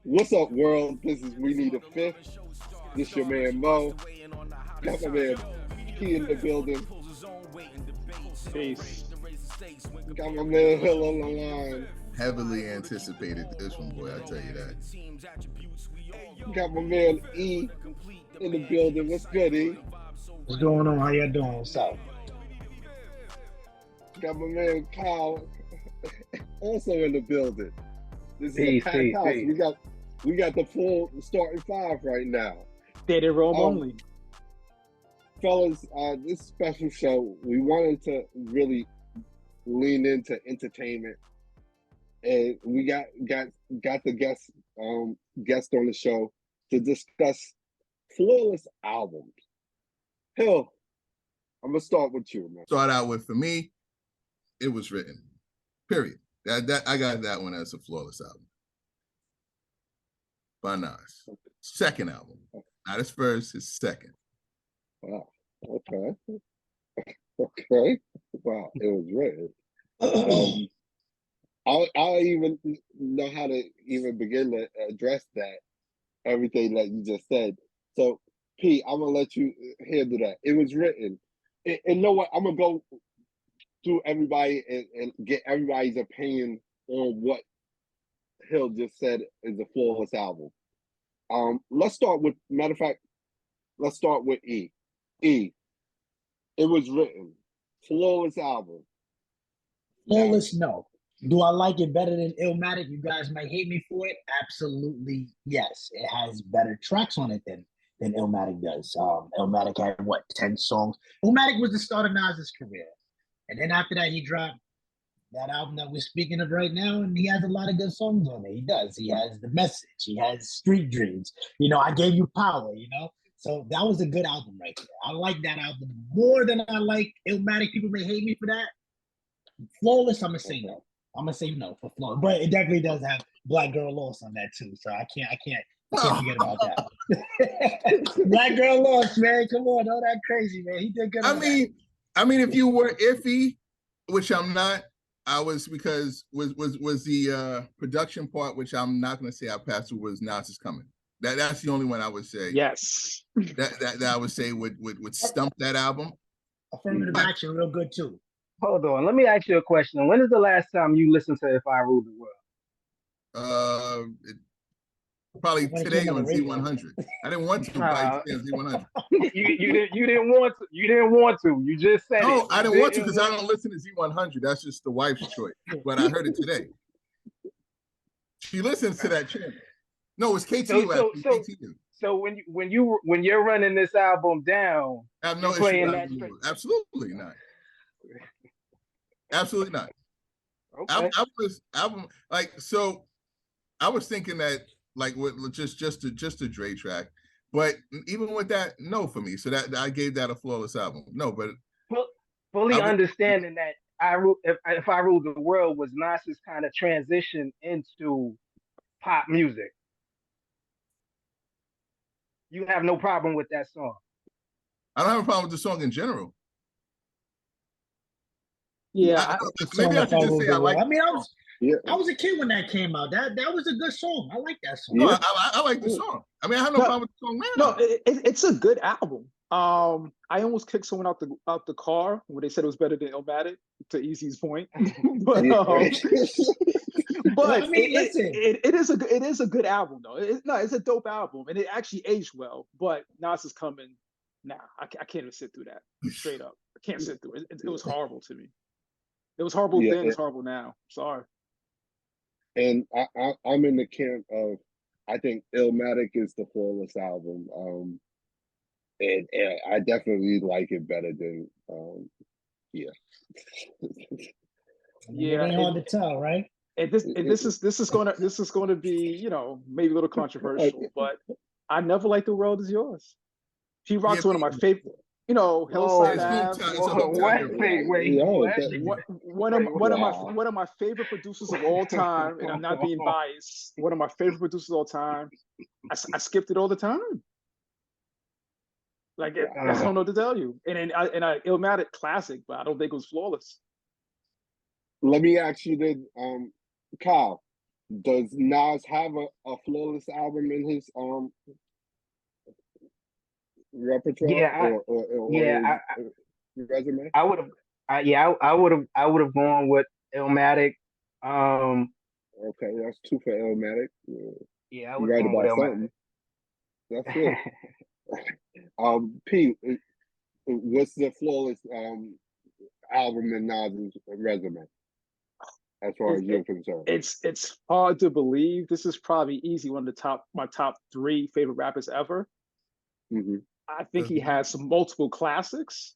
What's up, world? This is We Need a Fifth. This your man Mo. Got my man P in the building. Peace. Got my man Hill on the line. Heavily anticipated this one, boy. I tell you that. Got my man E in the building. What's good, E? What's going on? How y'all doing? What's up? Got my man Kyle also in the building. This is a Peace, packed peace, house. peace. We got the full starting five right now. Dated room only. Fellas, this special show, we wanted to really lean into entertainment, and we got the guest on the show to discuss flawless albums. Hill, I'm gonna start with you, man. Start out with, for me, it was written. Period. That I got that one as a flawless album by Nas. Second album, not his first, his second. Wow. Okay. Okay. Wow. It was written. I'll even know how to even begin to address that, everything that you just said. So, P, I'm gonna let you handle that. It was written, and know what? I'm gonna go through everybody and get everybody's opinion on what Hill just said is a flawless album. Let's start with, matter of fact, let's start with E. E. It was written, flawless album. Flawless, no. Do I like it better than Illmatic? You guys might hate me for it. Absolutely, yes. It has better tracks on it than Illmatic does. Illmatic had what, 10 songs? Illmatic was the start of Nas's career. And then after that, he dropped that album that we're speaking of right now, and he has a lot of good songs on it. He does. He has The Message. He has Street Dreams. I Gave You Power. So that was a good album right there. I like that album more than I like Illmatic. People may hate me for that. Flawless, I'm gonna say no. I'm gonna say no for Flawless, but it definitely does have Black Girl Lost on that too. So I can't forget about that. Black Girl Lost, man. Come on, all that crazy, man. He did good. I mean, if you were iffy, which I'm not, I was, because was the production part, which I'm not going to say I passed through, was Nas Is Coming. That's the only one I would say. Yes. That I would say would stump that album. Affirmative action, real good too. Hold on. Let me ask you a question. When is the last time you listened to If I Ruled the World? Probably today on Z100. I didn't want to, but on Z100. you didn't want to. You didn't want to. You just said no, it. I didn't want to because I don't listen to Z100. That's just the wife's choice. But I heard it today. She listens to that channel. No, it's KTU. So when you're running this album down, I have no issue playing that. Absolutely not. Absolutely not. Okay. I was thinking that, like, with just a Dre track, but even with that, no for me. So that I gave that a flawless album. No, but fully understanding that if I Ruled the World was Nas's kind of transition into pop music. You have no problem with that song? I don't have a problem with the song in general. Yeah, maybe I should just say I like. I mean, I was a kid when that came out. That was a good song. I like that song. No, I like the song. I mean, I have no problem with the song now. No, it's a good album. I almost kicked someone out the car when they said it was better than Illmatic, to Easy's point. But I mean, it is a good album though. It's a dope album, and it actually aged well. But Nas Is Coming. Nah, I can't even sit through that. Straight up, I can't sit through it. It was horrible to me. It was horrible then. It's horrible now. Sorry. And I'm in the camp of, I think Illmatic is the flawless album. And I definitely like it better than yeah. Yeah, it ain't hard to tell, right? This is going to be, maybe a little controversial, but I never liked The World Is Yours. He rocks one of my favorite. Hillside Ave. One of my favorite producers of all time, and I'm not being biased. One of my favorite producers of all time. I skipped it all the time. Like, I don't know what to tell you. And I Illmatic classic, but I don't think it was flawless. Let me ask you then, Kyle. Does Nas have a flawless album in his repertoire Yeah, or yeah, his resume? I would have, I would have gone with Illmatic. Um, Okay, that's two for Illmatic. Yeah. yeah, I You would have right gone with about Illmatic. something. That's it. P, what's the flawless album in Nas's resume as far as you're concerned? It's hard to believe. This is probably easy one of my top three favorite rappers ever. Mm-hmm. I think he has some multiple classics.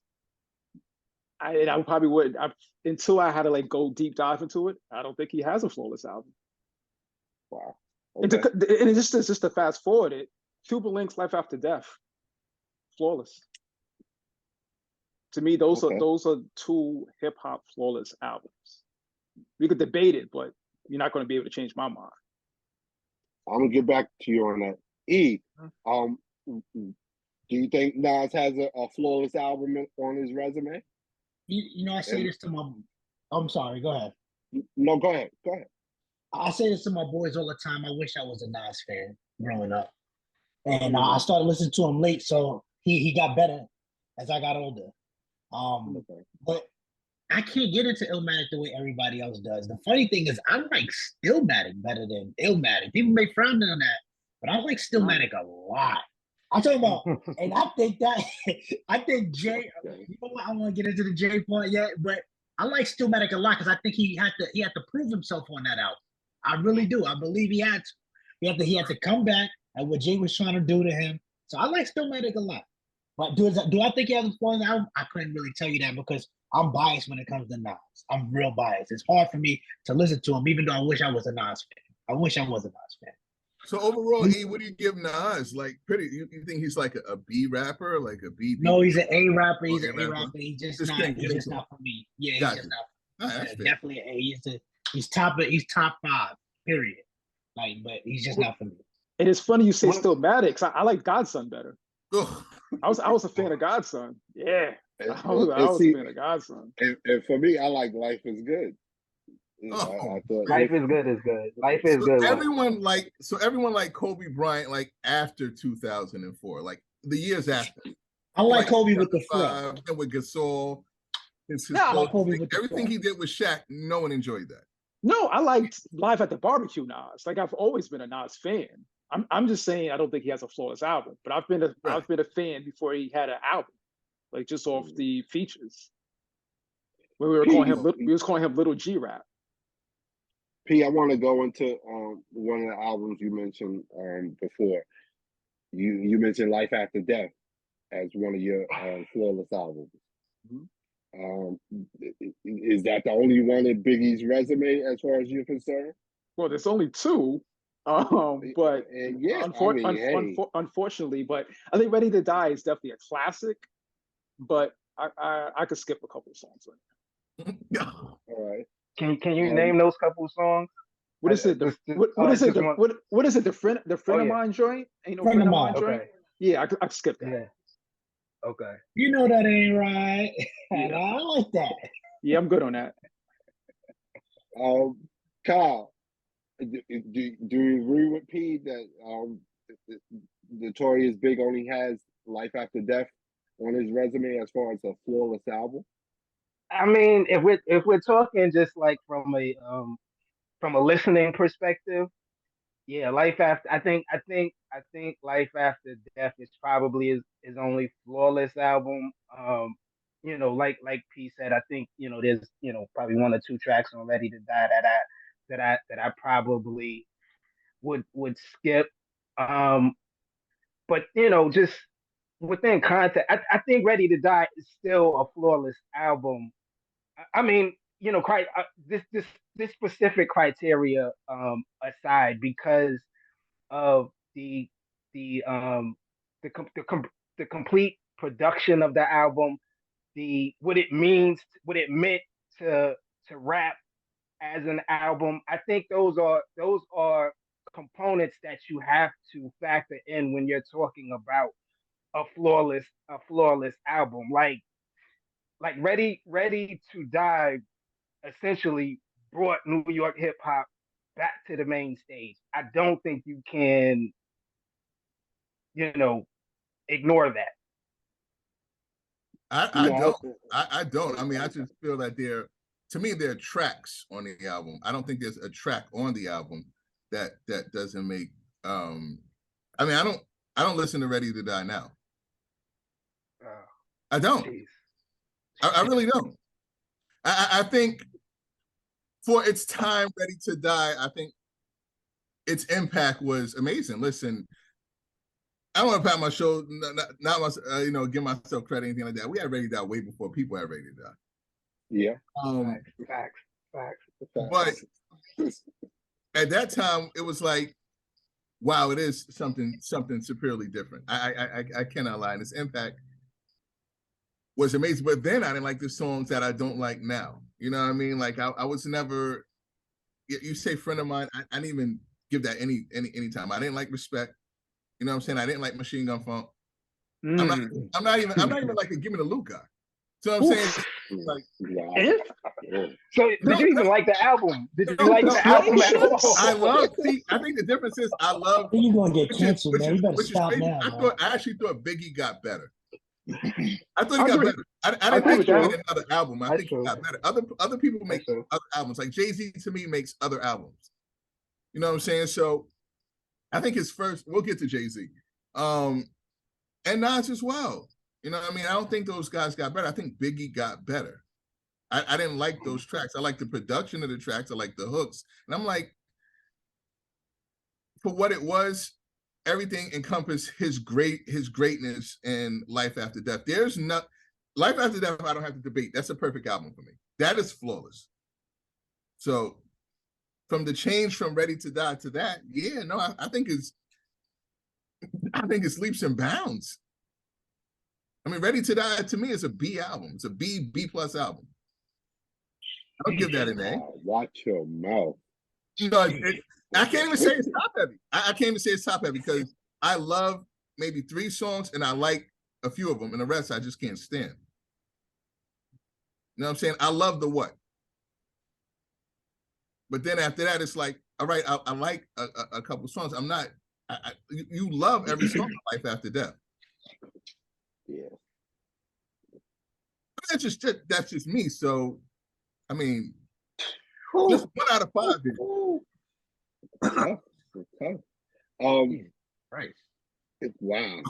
I probably would until I had to like go deep dive into it. I don't think he has a flawless album. Wow. And, Okay. and just to fast forward it, Cuban Linx Life After Death, flawless. To me, those are two hip hop flawless albums. We could debate it, but you're not going to be able to change my mind. I'm gonna get back to you on that. E, do you think Nas has a flawless album on his resume? You know, I say this to my. I'm sorry. Go ahead. No, go ahead. Go ahead. I say this to my boys all the time. I wish I was a Nas fan growing up, and I started listening to him late, so he got better as I got older. But I can't get into Illmatic the way everybody else does. The funny thing is, I like Stillmatic better than Illmatic. People may frown on that, but I like Stillmatic a lot. I'm talking about, and I think Jay. You know what? I don't want to get into the Jay part yet, but I like Stillmatic a lot because I think he had to prove himself on that album. I really do. I believe he had to. He had to come back at what Jay was trying to do to him. So I like Stillmatic a lot. But do I think he has a flawless album? I couldn't really tell you that because I'm biased when it comes to Nas. I'm real biased. It's hard for me to listen to him, even though I wish I was a Nas fan. I wish I was a Nas fan. So overall, E, what do you give Nas? Like, you think he's like a B rapper, like a B? No, he's an A rapper. He's an A rapper. He's just not for me. Yeah, he's just not. Definitely an A. He's top 5. Period. Like, but he's just not for me. And it's funny you say Stillmatic, because I like Godson better. I was a fan of Godson. Yeah. I was a fan of Godson. And for me, I like Life is Good. I thought Life is Good is good. Life is good. Everyone like Kobe Bryant like after 2004, like the years after. I like Kobe with the flow. And with Gasol. Everything he did with Shaq, no one enjoyed that. No, I liked Live at the Barbecue Nas. Like I've always been a Nas fan. I'm just saying I don't think he has a flawless album, but I've been a fan before he had an album, like just off the features. When we was calling him Little G Rap. P, I want to go into one of the albums you mentioned before. You mentioned Life After Death as one of your flawless albums. Is that the only one in Biggie's resume as far as you're concerned? Well, there's only two. But unfortunately, but I think Ready to Die is definitely a classic. But I could skip a couple of songs right All right. Can you name those couple of songs? What is it? What is it? What is it? The friend of mine joint? Ain't no friend of mine joint. Okay. Yeah, I skipped that. Yeah. Okay. You know that ain't right. Yeah. I like that. Yeah, I'm good on that. Kyle, do you agree with P that Notorious Big only has Life After Death on his resume as far as a flawless album? I mean, if we're talking just like from a listening perspective, yeah, Life After I think Life After Death is probably his only flawless album. You know, like P said, I think, you know, there's, you know, probably one or two tracks on Ready to Die that I probably would skip. But you know, just within context, I think Ready to Die is still a flawless album. I mean, you know, this specific criteria aside, because of the complete production of the album, what it meant to rap as an album. I think those are components that you have to factor in when you're talking about a flawless album. Like Ready to Die essentially brought New York hip hop back to the main stage. I don't think you can, ignore that. I No, don't. I don't. I mean, I just feel that to me, there are tracks on the album. I don't think there's a track on the album that doesn't make. I mean, I don't listen to Ready to Die now. I don't. I really don't. I think for its time, Ready to Die, I think its impact was amazing. Listen, I don't want to pat my show, not give myself credit, anything like that. We had Ready to Die way before people had Ready to Die. Yeah. Facts. But at that time, it was like, wow, it is something superiorly different. I cannot lie. And its impact was amazing. But then I didn't like the songs that I don't like now. You know what I mean? Like I was never. You say friend of mine, I didn't even give that any time. I didn't like Respect. You know what I'm saying? I didn't like Machine Gun Funk. I'm not even like a Give Me the Loot guy. So I'm saying, like, so did you even like the album? Did you like the album at all? I think the difference is I love. You're gonna get canceled, man. You better stop now. I actually thought Biggie got better. I thought he got better. I didn't think he made another album. I think he got better. Other people make other albums. Like Jay-Z to me makes other albums. You know what I'm saying? So I think his first, we'll get to Jay-Z. And Nas as well. You know what I mean? I don't think those guys got better. I think Biggie got better. I didn't like those tracks. I like the production of the tracks. I like the hooks. And I'm like, for what it was, everything encompassed his greatness in Life After Death. There's not Life After Death, I don't have to debate. That's a perfect album for me. That is flawless. So from the change from Ready to Die to that, yeah, no, I think it's leaps and bounds. I mean, Ready to Die to me is a B album. It's a B plus album. I'll give that an A. Watch your mouth. No, I can't even say it's top heavy. I can't even say it's top heavy because I love maybe 3 songs and I like a few of them, and the rest I just can't stand. You know what I'm saying? I love the What. But then after that, it's like, all right, I like a couple songs. I'm not. You love every song of Life After Death. Yeah. But that's just me. So, I mean, just 1 out of 5 here. Okay. Right. Wow.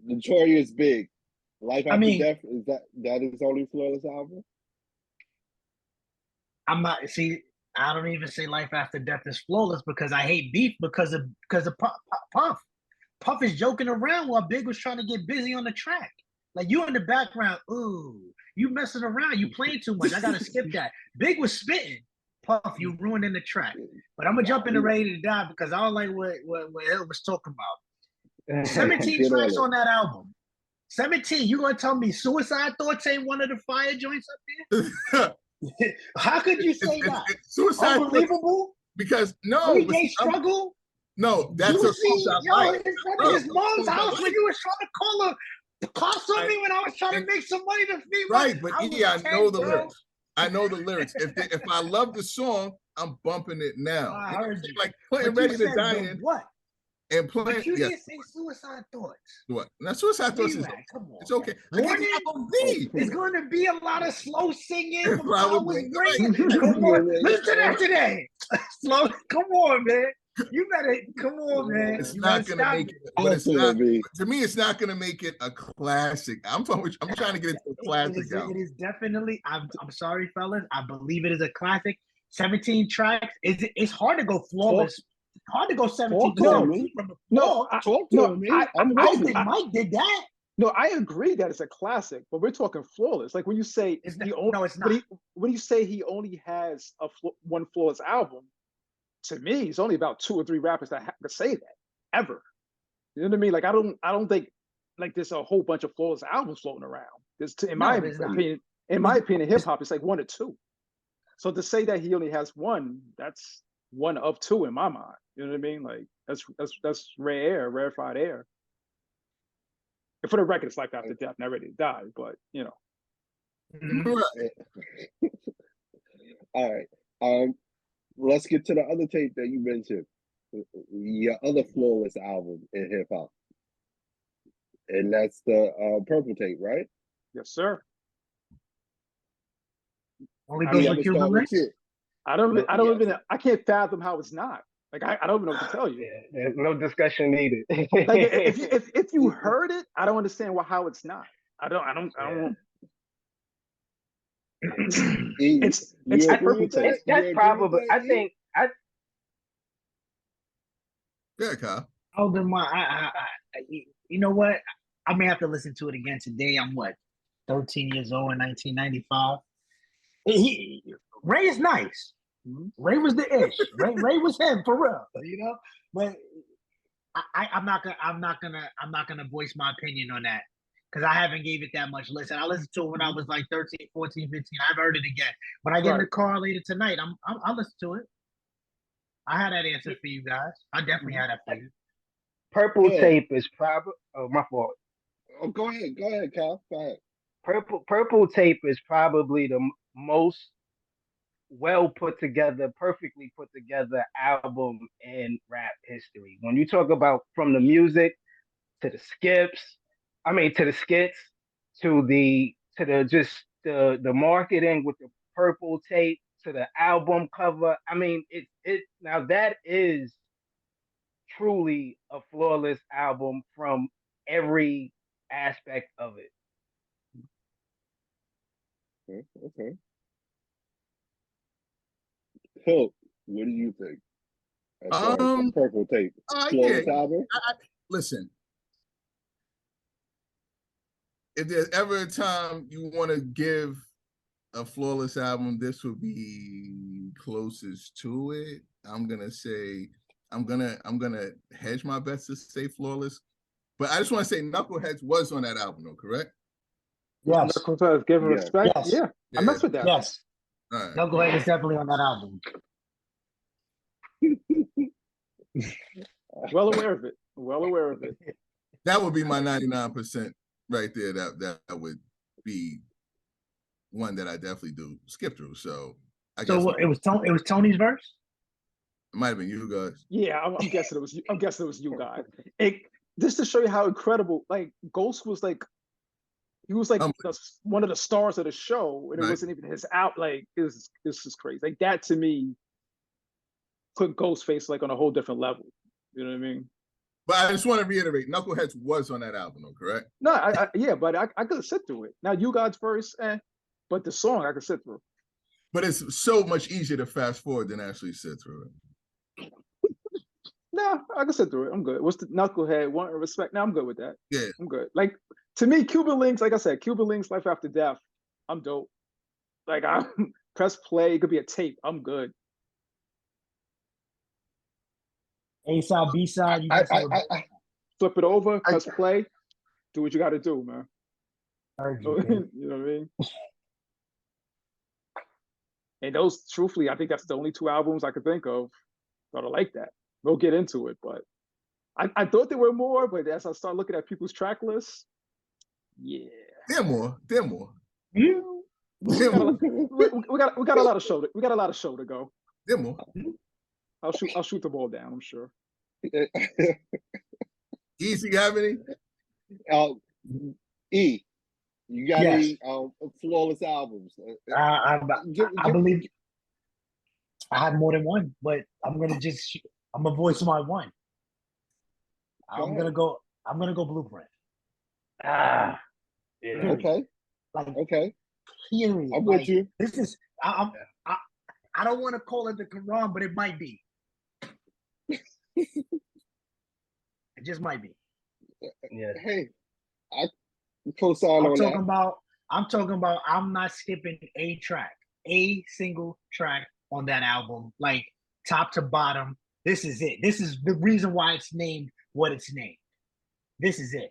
Notorious Big. Life After Death, is that his only flawless album? I'm not. See, I don't even say Life After Death is flawless because I hate beef because of Puff. Puff is joking around while Big was trying to get busy on the track. Like you in the background, ooh, you messing around, you playing too much. I gotta skip that. Big was spitting. Puff, you ruining the track. But I'm gonna jump into Ready to Die because I don't like what Hill was talking about. 17 tracks on that album. 17. You gonna tell me Suicide Thoughts ain't one of the fire joints up there? How could you say that? Suicide Unbelievable. Because no, Everyday Struggle. No, that's you a see, song yo, I like. his mom's house when you was trying to call her. Cost on me when I was trying to make some money to feed my. Right, but I know the lyrics. I know the lyrics. If I love the song, I'm bumping it now. I heard you. Like playing Ready to Die in. What? And playing. But you didn't say Suicide Thoughts. What? Now, Suicide Thoughts is. Come on, it's okay. It's going to be a lot of slow singing. Probably. Come on, listen to that today. Slow. Come on, man. You better come on, man. It's not gonna make it, but it's not. To me, it's not gonna make it a classic. I'm trying to get it to a classic. It is definitely. I'm sorry, fellas. I believe it is a classic. 17 tracks. It's hard to go flawless. Hard to go 17 Talk to me. Mike did that. No, I agree that it's a classic, but we're talking flawless. Like when you say it's not. When you say he only has one flawless album, to me, it's only about 2 or 3 rappers that have to say that ever. You know what I mean? Like I don't think like there's a whole bunch of flawless albums floating around. In my opinion, hip hop is like 1 or 2. So to say that he only has one, that's 1 of 2 in my mind. You know what I mean? Like that's rare air, rarefied air. And for the record, it's Life After Death, not Ready to Die, but you know. All right. Let's get to the other tape that you mentioned. Your other flawless album in hip hop, and that's the Purple tape, right? Yes, sir. Only I'm goes gonna with start Cuban with links. you. I don't Yes. even I can't fathom how it's not. Like I don't even know what to tell you. Yeah, there's no discussion needed. Like if you heard it, I don't understand how it's not. I don't. It's You the agree purple with that? tape. That's You agree with probably. that, I E? think. Yeah, Kyle. Older my, you know what? I may have to listen to it again today. I'm what, 13 years old in 1995. Ray is nice. Ray was the ish. Ray was him for real. You know, but I'm not gonna voice my opinion on that because I haven't gave it that much listen. I listened to it when I was like 13, 14, 15. I've heard it again. When I get in the car later tonight, I'll listen to it. I had that answer for you guys. I definitely had that for you. Purple tape is probably. Oh, my fault. Oh, go ahead, Cal. Go ahead. Purple tape is probably the most well put together, perfectly put together album in rap history. When you talk about from the music to the to the skits, to the just the marketing with the purple tape to the album cover. I mean, it now that is truly a flawless album from every aspect of it. Okay. Hill, what do you think? As far as the Purple tape, flawless album. Listen, if there's ever a time you want to give a flawless album, this would be closest to it. I'm gonna hedge my bets to say flawless, but I just want to say Knuckleheads was on that album, though, correct? Yes. Knuckleheads, give respect. Yes. Yeah, I mess with that. Yes. All right. Knucklehead is definitely on that album. Well aware of it. Well aware of it. That would be my 99% right there. That would be one that I definitely do skip through. So I guess it was Tony's verse. It might have been you guys. Yeah, I'm guessing it was you. I'm guessing it was you guys. Just to show you how incredible, like Ghost was like, he was like one of the stars of the show, and it wasn't even his out. Like this is crazy. Like that to me put Ghostface like on a whole different level. You know what I mean? But I just want to reiterate, Knuckleheads was on that album, though, correct? No, but I could sit through it. Now you guys verse, but the song I could sit through. But it's so much easier to fast forward than actually sit through it. No, I can sit through it. I'm good. What's the Knucklehead? Want respect? Now I'm good with that. Yeah, I'm good. Like to me, Cuban Links, like I said, Cuban Links, Life After Death. I'm dope. Like I press play. It could be a tape. I'm good. A side, B side. Flip it over. Press play. Do what you got to do, man. Heard you know what I mean? And those, truthfully, I think that's the only two albums I could think of that are like that. We'll get into it, but I thought there were more, but as I start looking at people's track lists, yeah, they're more. We got a lot of show. We got a lot of show to go. They're more. I'll shoot the ball down. I'm sure. Easy, you have any? E, you got any flawless albums? I believe I have more than one, but I'm gonna voice my one. I'm gonna go Blueprint. Yeah. Okay. Okay. Period. I'm with you. This is I don't want to call it the Quran, but it might be. It just might be. Yeah. Hey, I co-sign on that. I'm talking about I'm not skipping a single track on that album, like top to bottom. This is it. This is the reason why it's named what it's named. This is it.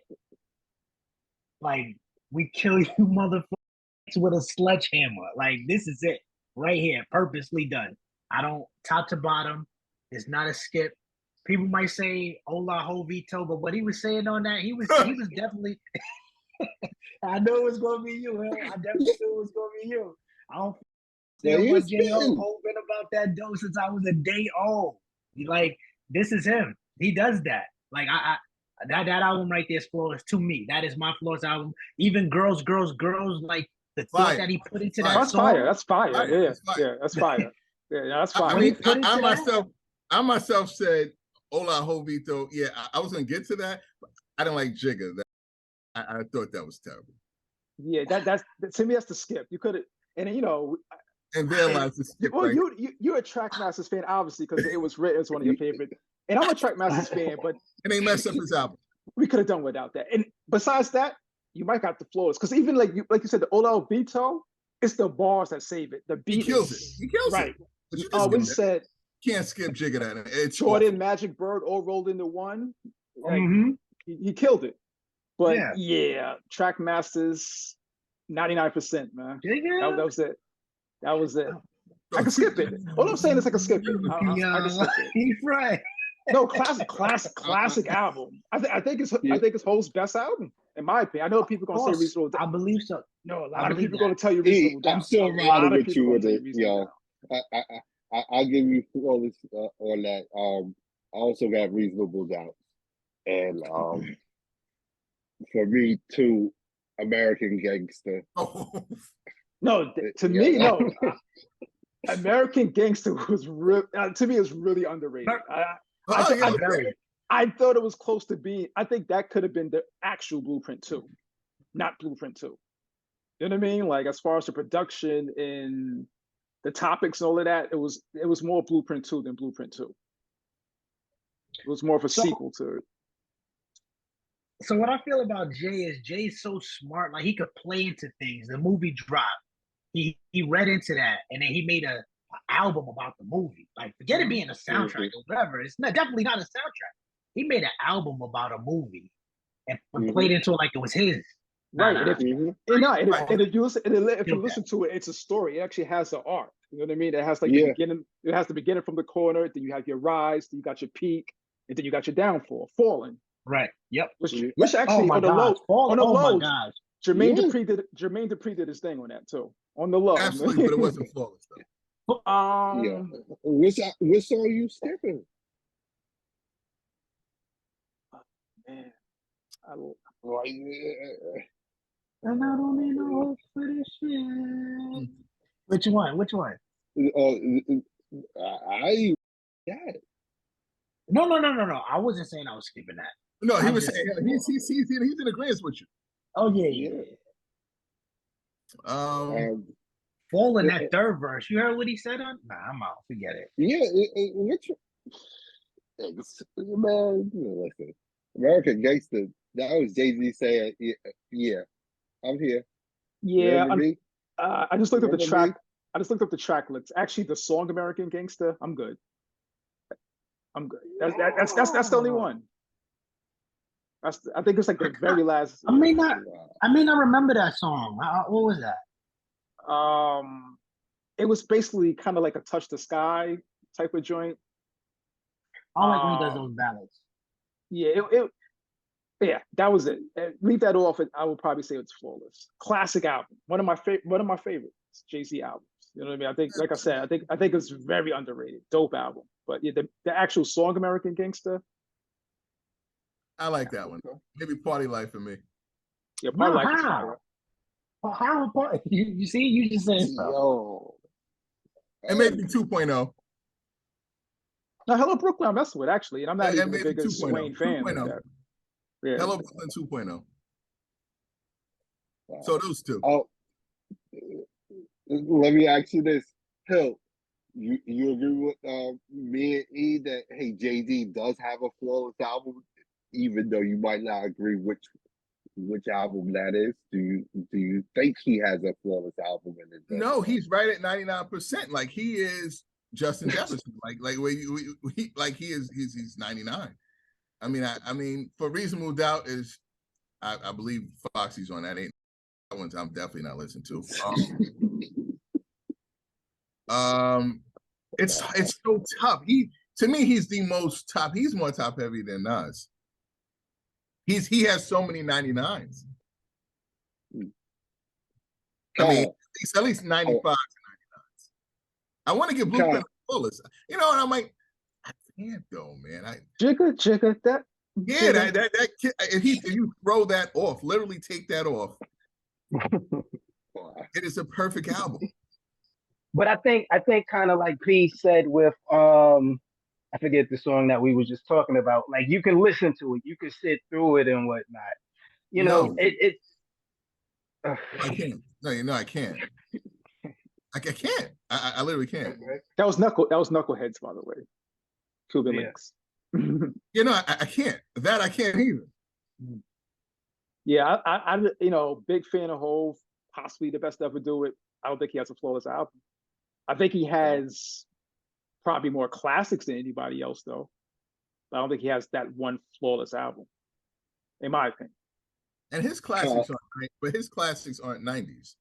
Like, we kill you motherfuckers with a sledgehammer. Like, this is it. Right here. Purposely done. Top to bottom, it's not a skip. People might say Ola Ho Vito, but what he was saying on that, he was definitely I know it was gonna be you, man. I definitely knew it was gonna be you. I don't Yeah, saying he about was J.O. spitting. Been about that dope since I was a day old. Like, this is him. He does that. Like, that album right there is flawless to me. That is my flawless album. Even Girls, like the thought that he put into that That's song. fire. That's fire. Fire. Yeah, That's fire. yeah, that's fire. Yeah, that's fire. I When he mean, put into that, I myself said, "Hola, Jovito." Yeah, I was gonna get to that, but I didn't like Jigga. I thought that was terrible. Yeah, that's to me that's the skip. You could have, and then, you know, And then lies the skip. well, Right? you're a Trackmasters fan, obviously, because it was written as one of your favorite. And I'm a Trackmasters fan, but And they messed up his album. we could have done without that. And besides that, you might got the flaws, because even like you said, the Ola Vito, it's the bars that save it. The beat He kills is, it. He kills right. it. But you just We said can't skip Jigga that. It's Jordan, awful. Magic Bird, all rolled into one. Like, mm-hmm. he killed it. But Yeah. yeah, Trackmasters, 99%, man. Jigga? That was it. That was it. I can skip it. All I'm saying is I can skip it. I can skip it. He's right. No, classic album. I think it's Ho's best album, in my opinion. I know people are gonna say Reasonable Doubt. I believe so. No, a lot of people are gonna tell you Hey, Reasonable Doubt. I'm still A lot riding of with people you gonna with tell you it, Reasonable yo. Doubt. I'll give you flawless on that. I also got Reasonable Doubt, and for me too, American Gangster. Oh. No, to me, no. American Gangster was to me, is really underrated. I thought it was close to being. I think that could have been the actual Blueprint 2, not Blueprint 2. You know what I mean? Like, as far as the production and the topics and all of that, it was more Blueprint 2 than Blueprint 2. It was more of a sequel to it. So what I feel about Jay is Jay's so smart. Like, he could play into things. The movie dropped. He read into that, and then he made a album about the movie. Like, forget it being a soundtrack or whatever. It's definitely not a soundtrack. He made an album about a movie and played into it like it was his. Right. If you listen to it, it's a story. It actually has an arc. You know what I mean? It has like the beginning. It has the beginning from the corner. Then you have your rise. Then you got your peak, and then you got your downfall, falling. Right. Yep. Which actually on the low, Jermaine Dupri did his thing on that too. On the low. Absolutely, but it wasn't flawless though. Which song you skipping? Man, and I don't need no hope for this shit. Which one? I got it. No. I wasn't saying I was skipping that. No, he was saying he's in agreement with you. Oh yeah. Fall in that third verse. You heard what he said on? Nah, I'm out. Forget it. Yeah, man, listen. American Gangster. That was Jay-Z saying, "Yeah, I'm here." Yeah, I just looked up the track. I just looked up the track list. Actually, the song "American Gangster," I'm good. That's the only one. I think it's like the very last. I may not remember that song. What was that? It was basically kind of like a Touch the Sky type of joint. I like when he does those ballads. Yeah, that was it. Leave that off, and I would probably say it's flawless. Classic album. One of my favorites Jay-Z albums. You know what I mean? I think, like I said, I think it's very underrated. Dope album. But yeah, the actual song "American Gangster." I like that one. Maybe Party Life for me. Yeah, Party Life is fire. How you see? You just said so. And maybe 2.0. Now, Hello Brooklyn, I'm messing with actually, and I'm not even the biggest Wayne fan. Like that. Yeah. Hello Brooklyn 2.0. So those two. Oh, let me ask you this, Hill. You agree with me and E that Jay-Z does have a flawless album, even though you might not agree which album that is? Do you think he has a flawless album in his? No, he's right at 99%. Like he is Justin Jefferson. He's 99. I mean, for Reasonable Doubt is, I believe Foxy's on that. Ain't that one's I'm definitely not listening to. It's so tough. To me, he's the most top. He's more top heavy than Nas. He has so many 99s. I mean, at least 95 to 99s. I want to get Blueprint flawless. You know, and I'm like, I can't though, man. Jigga, that. Yeah, that if you throw that off, literally take that off, it is a perfect album. But I think kind of like P said with I forget the song that we were just talking about. Like you can listen to it, you can sit through it and whatnot. You know, it I can't. No, you know I can't. I can't. I literally can't. That was Knuckleheads, by the way. Cuban linx. You know, I can't. That I can't either. Yeah, I'm big fan of Hove. Possibly the best to ever do it. I don't think he has a flawless album. I think he has probably more classics than anybody else, though. I don't think he has that one flawless album, in my opinion. And his classics aren't 90s.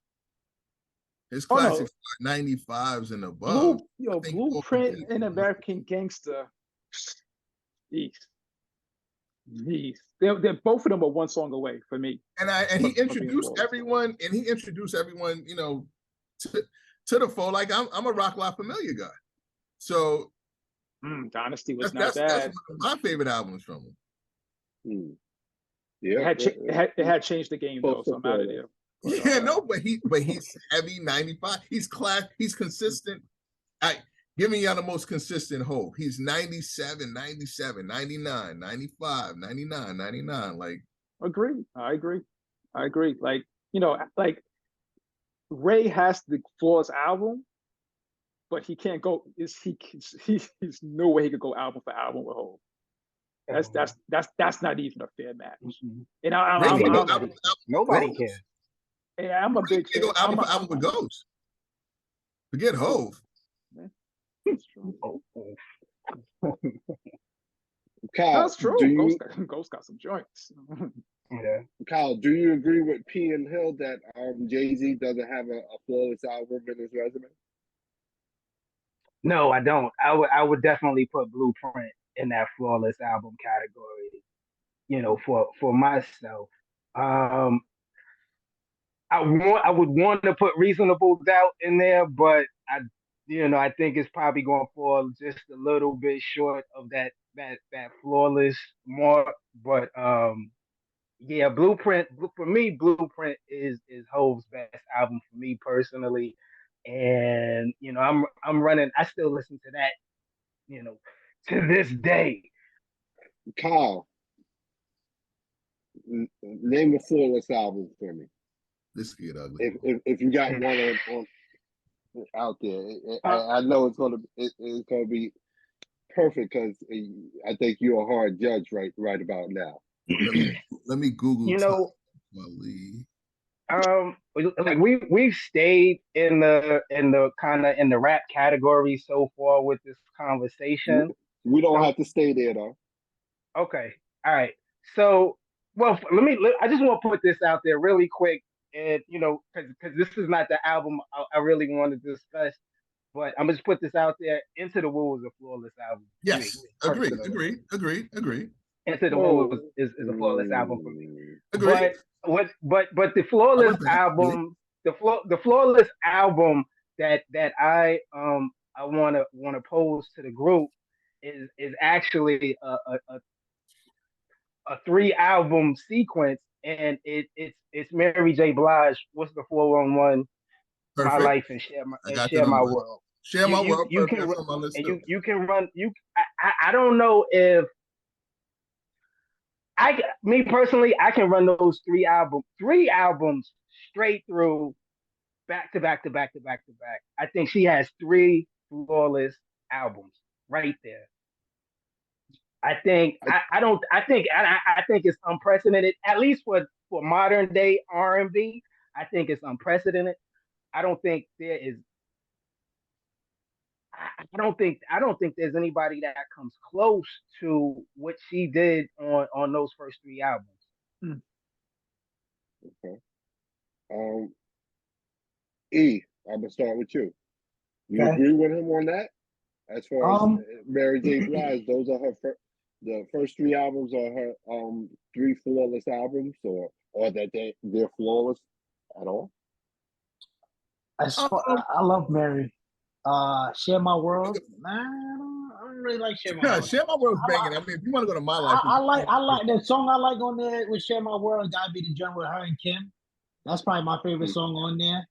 His classics are 95s and above. Blueprint and American Gangster. Jeez. They're both of them are one song away for me. And he introduced everyone, you know, to the fold. Like I'm a Rock La Familia guy. So Dynasty was not bad. That's one of my favorite albums from him. Yeah, it had changed the game though, so I'm out of there. Yeah, no, but he's heavy 95. He's consistent. Give me y'all the most consistent Hove. He's 97, 97, 99, 95, 99, 99. Like, I agree. Like, like Ray has the flawless album, but he can't go. He's no way he could go album for album with Hove. That's not even a fair match. And nobody can. Yeah, I'm a big fan. Go album for album with Ghost. Forget Hove. That's true. Kyle, that's true. Ghost got some joints. Yeah. Kyle, do you agree with P and Hill that Jay-Z doesn't have a flawless album in his resume? No, I don't. I would definitely put Blueprint in that flawless album category. You know, for myself. I would want to put Reasonable Doubt in there, but I think it's probably going to fall just a little bit short of that flawless mark. But yeah, Blueprint for me, Blueprint is Hove's best album for me personally, and I'm running. I still listen to that, to this day. Kyle, name a flawless album for me. This get ugly. If you got one on out there, I know it's gonna be perfect because I think you're a hard judge right about now. Let me Google. Like we've stayed in the kind of in the rap category so far with this conversation. We don't have to stay there though. Okay, all right. So, well, I just want to put this out there really quick. And because this is not the album I really want to discuss, but I'm gonna just put this out there. Into the Woo is a flawless album. Yes, agree. Into the Woo is a flawless album for me. Agreed. But the flawless album, the flawless album that I want to pose to the group is actually a 3-album sequence. And it's Mary J. Blige. What's the 411? My life and share my world. Share my world. You can run. I don't know if me personally, I can run those 3 albums straight through, back to back to back to back to back. I think she has 3 flawless albums right there. I think it's unprecedented, at least for modern day R&B. I think it's unprecedented. I don't think there's anybody that comes close to what she did on those first 3 albums. Okay. E, I'm gonna start with you. You agree with him on that? As far as Mary J. Blige, those are the first 3 albums are her 3 flawless albums, or that they're flawless at all? I love Mary. Share My World. Nah, I don't really like Share My Yeah, World. Share My World's banging. I mean, if you want to go to My Life, I like the song I like on there with Share My World. Gotta be the joint with her and Kim. That's probably my favorite song on there.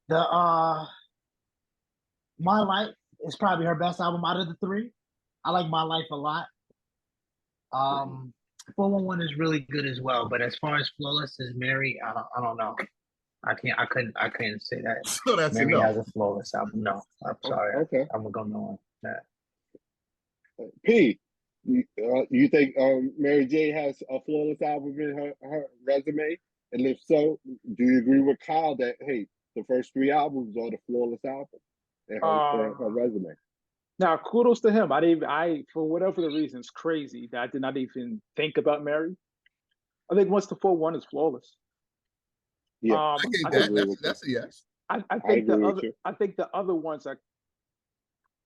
The My Life is probably her best album out of the three. I like My Life a lot. 411 is really good as well, but as far as Flawless as Mary, I don't know. I couldn't say that. So that's Mary enough. has a flawless album. No, I'm sorry. Okay. I'm gonna go on that. P, you think Mary J has a flawless album in her resume? And if so, do you agree with Kyle that hey, the first three albums are the flawless album in her resume? Now, kudos to him. For whatever the reason, it's crazy that I did not even think about Mary. I think once the 4-1 is flawless. Yeah, I get that. That's a yes. I think the other ones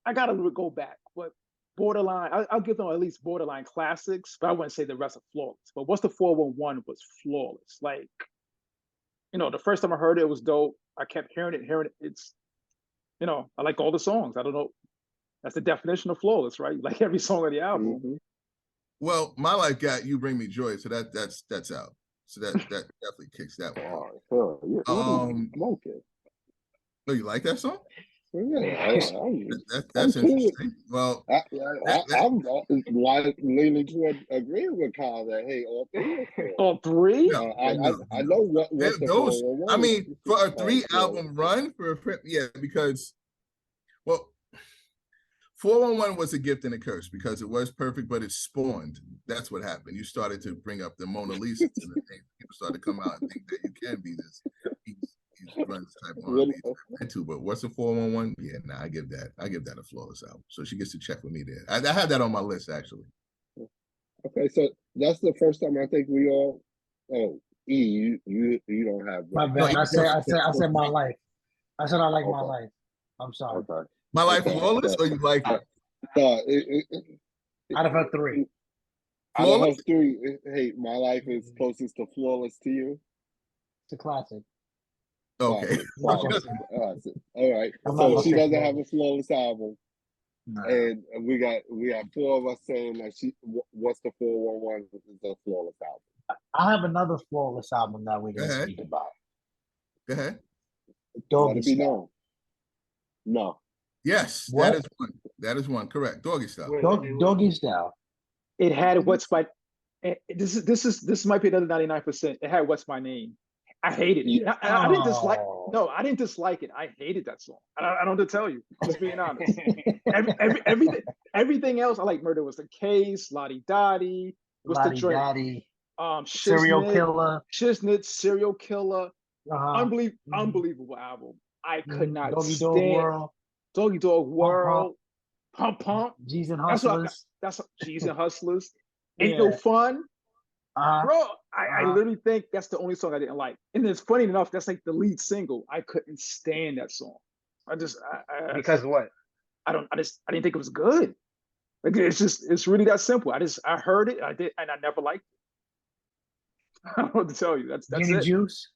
I gotta go back, but borderline. I'll give them at least borderline classics, but I wouldn't say the rest are flawless. But what's the 411 was flawless. Like, the first time I heard it, it was dope. I kept hearing it. It's, I like all the songs. I don't know. That's the definition of flawless, right? Like every song on the album. Mm-hmm. Well, My Life got You Bring Me Joy, so that's out. So that definitely kicks that one. Oh, smoking. Oh, you like that song? Yeah, that's interesting. Well, I'm leaning toward agreeing with Kyle that hey, all three. All three? No, I know what those. I mean, for a 3-album run, because 411 was a gift and a curse because it was perfect, but it spawned. That's what happened. You started to bring up the Mona Lisa to the thing. People started to come out and think that you can be this. He's runs type R&B too. But what's a 411? Yeah, I give that a flawless album. So she gets to check with me there. I had that on my list actually. Okay, so that's the first time I think we all. Oh, E, you don't have that. My bad. I said My Life. I said I like My Life. I'm sorry. Okay. My Life flawless, or you like it? Out of her three. Out of her three, hey, My Life is closest to flawless to you. It's a classic. Okay. All right. So she doesn't have a flawless album. No. And we got four of us saying that what's the 411 is a flawless album. I have another flawless album that we can speak about. Go ahead. Doggystyle. No. Yes, that is one. Correct. Doggystyle. Doggystyle. It had What's My. This might be another 99%. It had What's My Name. I hated it. I didn't dislike. No, I didn't dislike it. I hated that song. I don't know to tell you. I'm just being honest. Everything else, I like. Murder Was the Case. Lottie Dottie. What's the joint? Serial Killer. Shiznit, Serial Killer. Unbelievable album. I could not stand. Doggy Dog World. Pump. G's and Hustlers. That's G's and Hustlers. Ain't No Fun. Bro, I literally think that's the only song I didn't like. And it's funny enough, that's like the lead single. I couldn't stand that song. Because what? I didn't think it was good. Like it's really that simple. I heard it, I never liked it. I don't know what to tell you. That's it. Juice.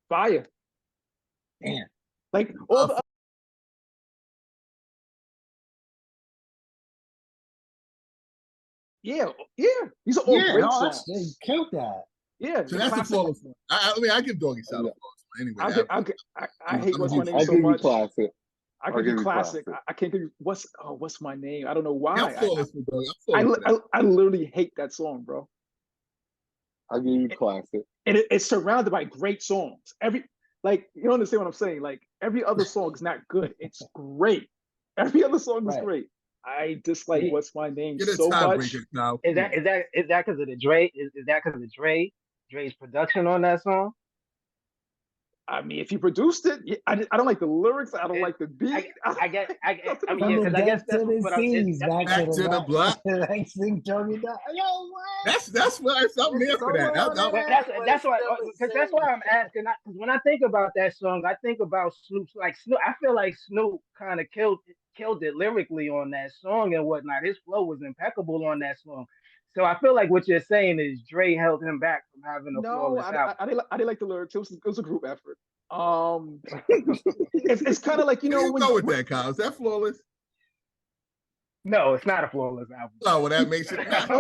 Fire. Man. Like all the Yeah. These are all great songs. They killed that. Yeah. So that's the flawless one. I give Doggystyle a flawless one anyway. I hate What's My Name so much. Classic. I give you classic. I can't give you what's my name. I don't know why. I literally hate that song, bro. I'll give you classic. And it's surrounded by great songs. You understand what I'm saying? Like every other song is not good. It's great. Every other song is great. I dislike What's My Name so much. Now. Is that because of the Dre? Is that because of Dre's production on that song? I mean, if he produced it, I don't like the lyrics. I don't like the beat. I guess that's what I'm saying. Back to the block. That's why I'm there for that. That's why I'm asking. Because when I think about that song, I think about Snoop. Like Snoop, I feel like Snoop kind of killed it lyrically on that song and whatnot. His flow was impeccable on that song. So I feel like what you're saying is Dre held him back from having a flawless album. I didn't like the lyrics. It was a group effort. It's kind of like Where you go with that, Kyle? Is that flawless? No, it's not a flawless album. Oh, well, that makes it not. I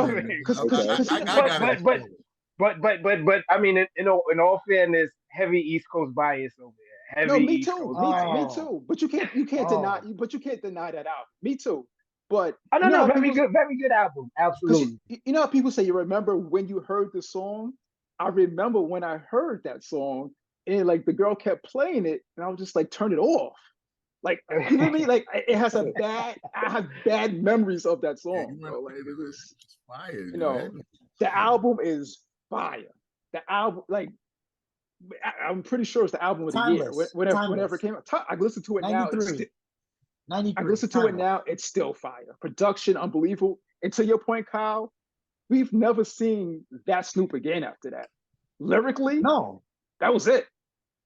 But I mean, in all fairness, heavy East Coast bias over there. Heavy me East too. Coast Me too. But you can't deny that album. Me too. But very good album. Absolutely. You know how people say you remember when you heard the song? I remember when I heard that song and like the girl kept playing it and I was just like, turn it off. Like, you know what I mean? Like I have bad memories of that song. Bro. Like it was fire. The album is fire. The album, like I'm pretty sure it's the album of the year. Whenever it came out. I listen to it now. I listen to it now, it's still fire. Production, unbelievable. And to your point, Kyle, we've never seen that Snoop again after that. Lyrically, no, that was it.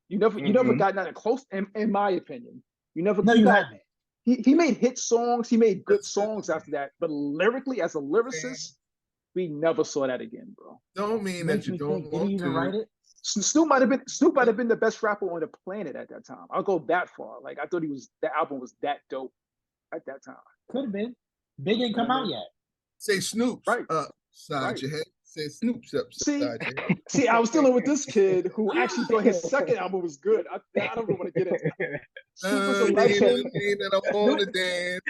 You never got nothing close, in my opinion. You never. No, you haven't. He made hit songs. He made good songs after that. But lyrically, as a lyricist, we never saw that again, bro. Don't mean that you don't want to. Did he even write it? Snoop might have been the best rapper on the planet at that time. I'll go that far. Like I thought the album was that dope at that time. Could have been. Big ain't come out yet. Say Snoop right upside your head. Say Snoop's upside your head. See, I was dealing with this kid who actually thought his second album was good. I don't want to get into it. Snoop is a legend.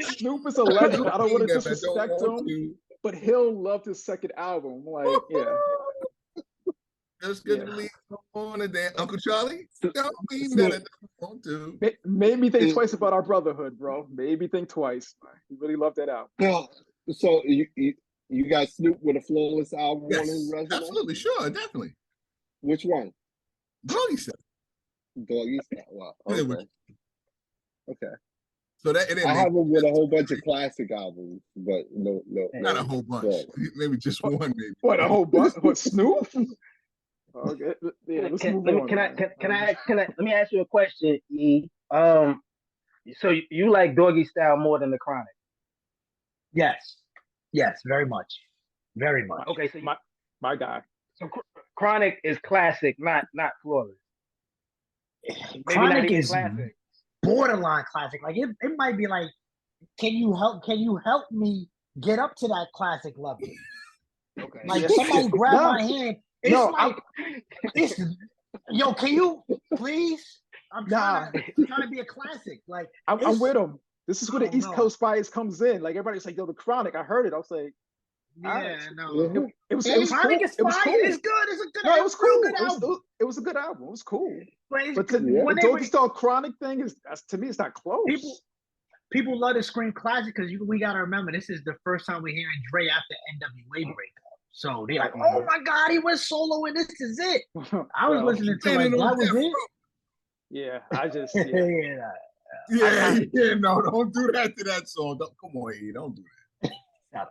Snoop is a legend. I don't want to disrespect him, but he'll love his second album. Like, yeah. Just good to leave on a dance. Uncle Charlie? Don't mean that I don't want to. Made me think twice about our brotherhood, bro. Made me think twice. He really loved that album. Well, so you got Snoop with a flawless album on his resume? Absolutely, sure, definitely. Which one? Doggystyle. Doggystyle. Wow. Okay. So that I have him with a whole bunch of classic albums, but no, not a whole bunch. Maybe just one, maybe. What, a whole bunch? What, Snoop? Okay. Yeah, let's move on. Let me ask you a question, E. So you like Doggystyle more than the Chronic? Yes, very much. Okay, so my guy. So Chronic is classic, not flawless. Chronic is classic. Borderline classic. Like it might be like, can you help me get up to that classic level? Okay. Like somebody grab my hand. It's yo, can you please? I'm trying to be a classic. Like I'm with him. This is where the East Coast bias comes in. Like everybody's like, yo, the Chronic. I heard it. I was like, it was Chronic is fire. It's good. It's a good. No, it was cool. It was a good album. It was cool. But the Doggystyle Chronic thing is, to me, it's not close. People love to scream classic because we got to remember this is the first time we're hearing Dre after NWA breakup. So they're like, oh my God, he went solo and this is it. I was listening to like, that was it. Yeah, I just no, don't do that to that song. Come on, E, don't do that.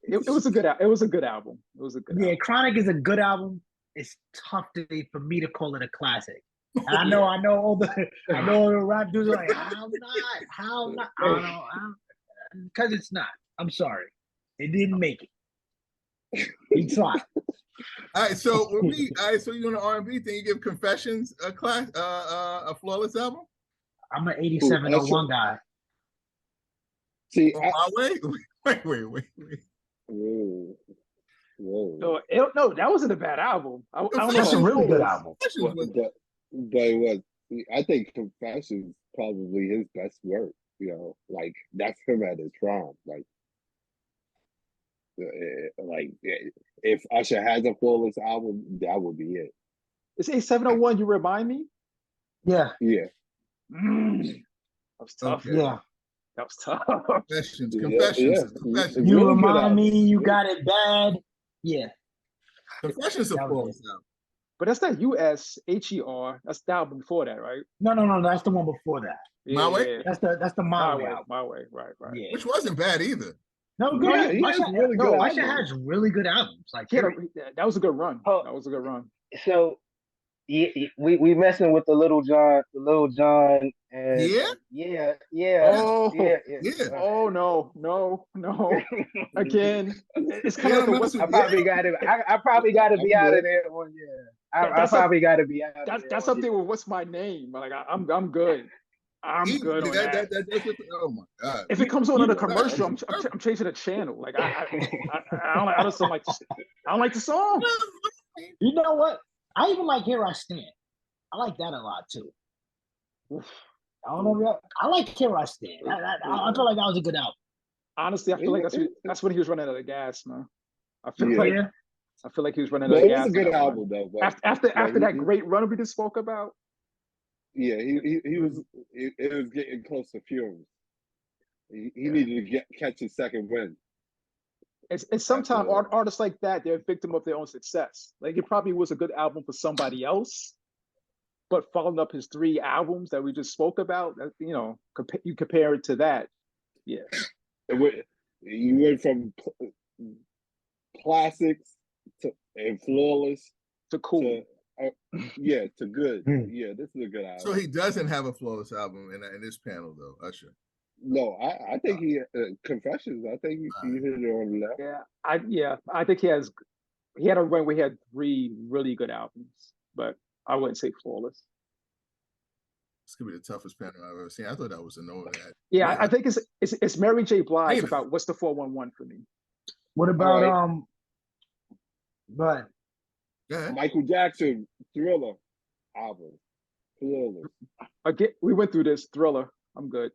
It was a good album. Yeah, Chronic is a good album. It's tough for me to call it a classic. And I know all the rap dudes are like, how not? I don't know, because it's not. I'm sorry, it didn't make it. He tried. All right, so so you on the R&B thing, you give Confessions a flawless album? I'm an 8701 guy. See, my way? Wait. Whoa. No, that wasn't a bad album. I don't know. That's a really good album. But it was. I think Confessions probably his best work. You know, like that's him at his prime. Like if Usher has a flawless album, that would be it. Is it 701? You remind me? Yeah. That was tough. Okay. Yeah. That was tough. Confessions. You really remind me. You got it bad. Yeah. Confessions of flawless album. But that's not USHER. That's the album before that, right? No. That's the one before that. My Way. That's the My Way album. My Way. Right. Yeah. Which wasn't bad either. No, good. Usher has really good albums. Like that was a good run. That was a good run. So we messing with the Little John, and yeah. Oh no. Again, it's kind of like I probably got to be out of there one year. I probably got to be out. That's up there with What's My Name. Like I'm good. I'm good on that. Oh my God! If it comes on in a commercial, I'm changing the channel. Like I don't like the song. You know what? I even like Here I Stand. I like that a lot too. I don't know. I like Here I Stand. I feel like that was a good album. Honestly, I feel like that's when he was running out of gas, man. I feel like he was running out It of was gas. a good album though. After that great run we just spoke about. Yeah, he was. It was getting close to fumes. He needed to catch his second win. And sometimes artists like that, they're a victim of their own success. Like it probably was a good album for somebody else, but following up his 3 albums that we just spoke about, you know, you compare it to that. Yeah, you went from classics and flawless to cool. To good. Yeah, this is a good album. So he doesn't have a flawless album in this panel though, Usher. No, I think he Confessions. I think he hit it on that. I think he had a run where he had 3 really good albums, but I wouldn't say flawless. This could be the toughest panel I've ever seen. I thought that was a no. Yeah, I think it's Mary J. Blige about What's the 411 for me. What about but Michael Jackson Thriller album. Flawless. Again, we went through this. Thriller. I'm good.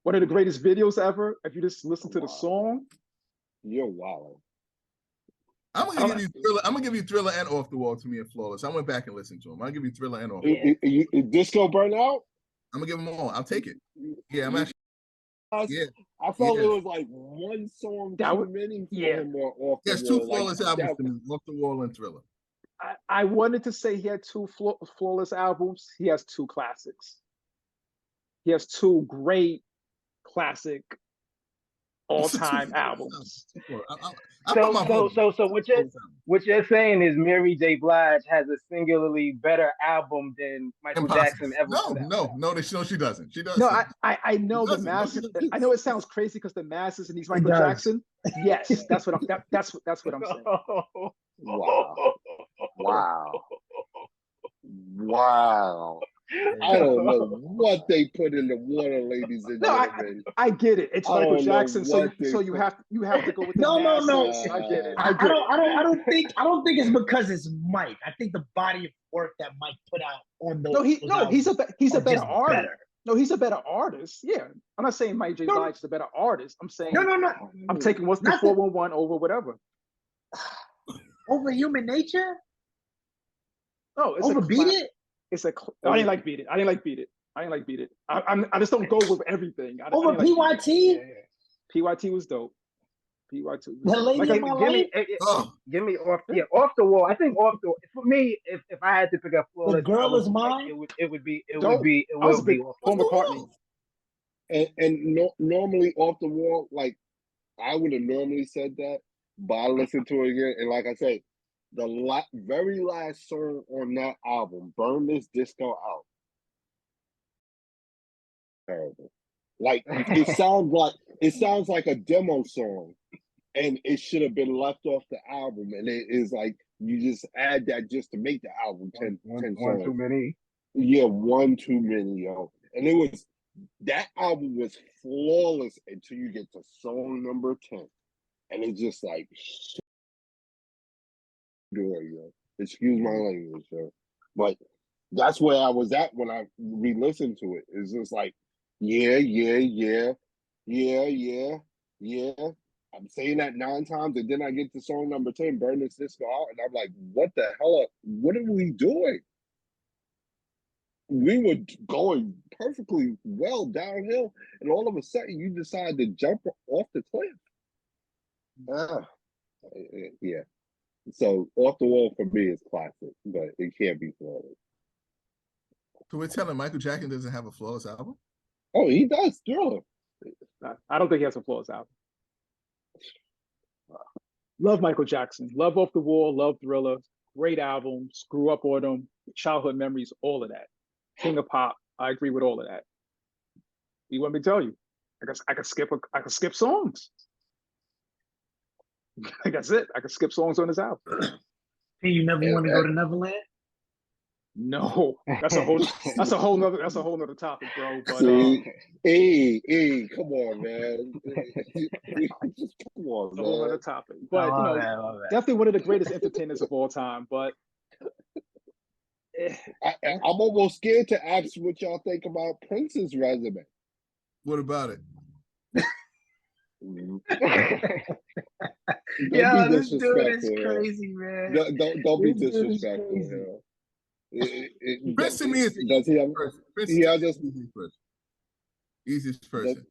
One of the greatest videos ever. If you just listen to the song, you're wild. I'm gonna give you Thriller and Off the Wall to me and Flawless. I went back and listened to them. I'll give you Thriller and Off the Wall. Disco Burnout? I'm gonna give them all. I'll take it. Yeah, I'm actually. I felt it was like one song too many for him or Off the Wall. Yes, 2 flawless albums to me, Off the Wall and Thriller. I wanted to say he had 2 flawless albums. He has 2 classics. He has 2 great classic all-time albums. So what you're saying is Mary J. Blige has a singularly better album than Michael Jackson ever. No, she doesn't. She doesn't. No, I know the masses. I know it sounds crazy because the masses and he's Michael Jackson. Yes, that's what I'm saying. Wow. I don't know what they put in the water, ladies and gentlemen. I get it. It's Michael Jackson, so you have to go with the masses. I get it. I don't think it's because it's Mike. I think the body of work that Mike put out on those. He's a better artist. No, he's a better artist. Yeah, I'm not saying Mike J. Blige is a better artist. I'm saying no. I'm taking What's the 411 over whatever. Over Human Nature. No, it's over Beat It. I didn't like Beat It. I just don't go with everything. Over PYT? PYT was dope. PYT. The Lady in My Life? Give me Off the Wall. I think for me, if I had to pick up flawless, The Girl Is Mine, it would be Paul McCartney. And normally Off the Wall, like I would have normally said that, but I listened to it again, and like I say, the very last song on that album, Burn This Disco Out. Terrible. Like it sounds like a demo song, and it should have been left off the album. And it is like you just add that just to make the album 10 songs. One too many. Yeah, one too many, yo. And that album was flawless until you get to song number 10, and it's just like. Yo. Excuse my language, yo. But that's where I was at when I re-listened to it. It's just like, yeah. I'm saying that 9 times, and then I get to song number 10, Burn This Disco Out, and I'm like, what the hell? What are we doing? We were going perfectly well downhill, and all of a sudden you decide to jump off the cliff. Yeah. So Off the Wall for me is classic, but it can't be flawless. So we're telling Michael Jackson doesn't have a flawless album? Oh, he does, Thriller. I don't think he has a flawless album. Love Michael Jackson. Love Off the Wall. Love Thriller. Great albums. Grew up on them. Childhood memories. All of that. King of Pop. I agree with all of that. You want me to tell you? I could skip songs. Like that's it. I could skip songs on his album. You never want to go to Neverland? No, that's a whole nother topic, bro. But see, come on, man. Come on, it's a whole other man. topic. But definitely one of the greatest entertainers of all time. But I'm almost scared to ask what y'all think about Prince's resume. What about it? Yeah, this dude is crazy, man. Don't be disrespectful. Prince to me is does he have? Easiest person.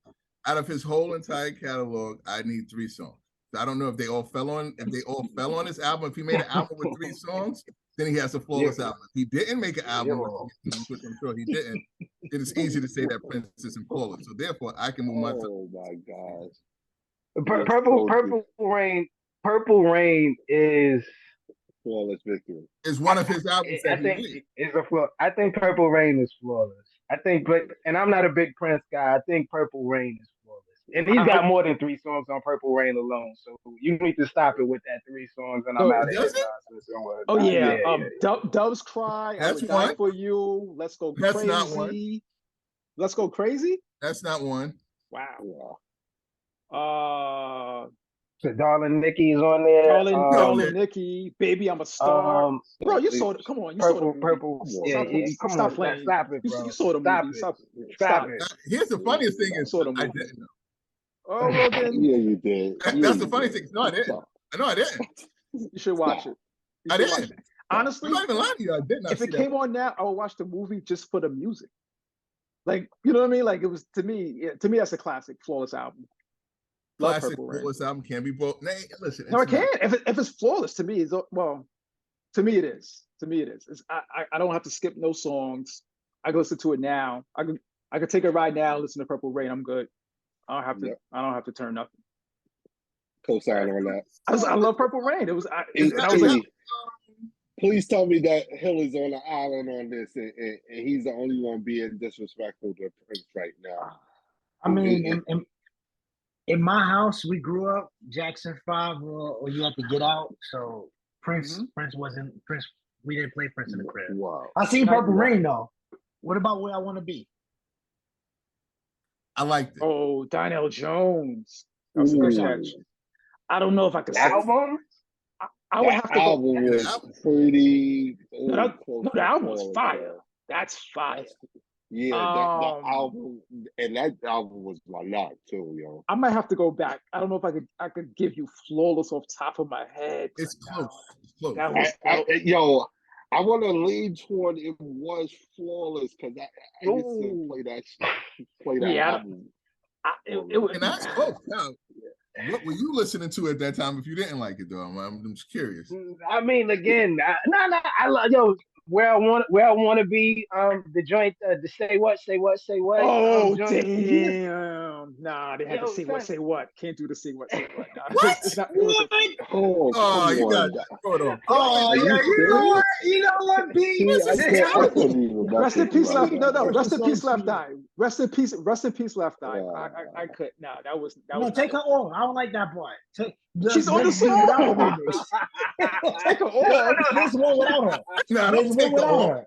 Out of his whole entire catalog, I need 3 songs. So I don't know if they all fell on his album. If he made an album with 3 songs, then he has a flawless album. If he didn't make an album, which I'm sure he didn't, it is easy to say that Prince isn't flawless. So therefore, I can move my. Oh my gosh. Purple Rain is flawless victory. Is one of his albums. I think Purple Rain is flawless. And I'm not a big Prince guy. I think Purple Rain is flawless. And he's got more than 3 songs on Purple Rain alone. So you need to stop it with that 3 songs. And I'm out of here. Oh yeah. Doves Cry. That's I Would Die For You. Let's Go Crazy. That's not one. Let's Go Crazy. That's not one. Wow. So Darling Nikki's on there. Darling Nikki, Baby I'm a Star. Bro, you saw it. Come on, you saw the Purple. Stop playing. Stop it, bro. You saw the movie. Stop it. Here's the funniest thing is I didn't know. Oh well then. Yeah, you did. That's the funny thing. No, I didn't. I didn't. You should watch it. I didn't. Honestly, I'm not even lying to you. I didn't. If it came on now, I would watch the movie just for the music. Like, you know what I mean? Like, it was to me, that's a classic, flawless album. Classic flawless album can be both. Listen, no, it can't. If it's flawless, to me, to me it is. To me it is. I don't have to skip no songs. I can listen to it now. I could take it right now, listen to Purple Rain. I'm good. I don't have to turn nothing. Co-sign on that. I love Purple Rain. Please tell me that Hill is on the island on this, and he's the only one being disrespectful to Prince right now. I mean, in my house, we grew up Jackson 5 or You Have to Get Out. So Prince wasn't Prince. We didn't play Prince in the crib. Wow. I seen Purple Rain though. What about Where I Want to Be? I liked it. Oh, Donnell Jones. That was a good catch. I don't know if I could say album. I would have to album go. Was pretty. No, the album was fire. That's fire. Yeah, that album, and that album was my knock too, yo. I might have to go back. I don't know if I could give you flawless off top of my head. It's close. It's close. I want to lean toward it was flawless because I used to play that album. And that's close. Now, what were you listening to at that time if you didn't like it though? I'm just curious. I mean, again, I love Where I want to be, the joint, the say what. Oh damn! Nah, they had to say what. Can't do the say what. Nah, what? You got that. Hold on. Oh yeah, you know what, B? Rest in peace, Left. No. Rest in peace, Left Eye. Rest in peace, Left Eye. I could. No, that was. No, take her off. I don't like that part. She's on the song. Take her off. There's one without her. No, don't take her off.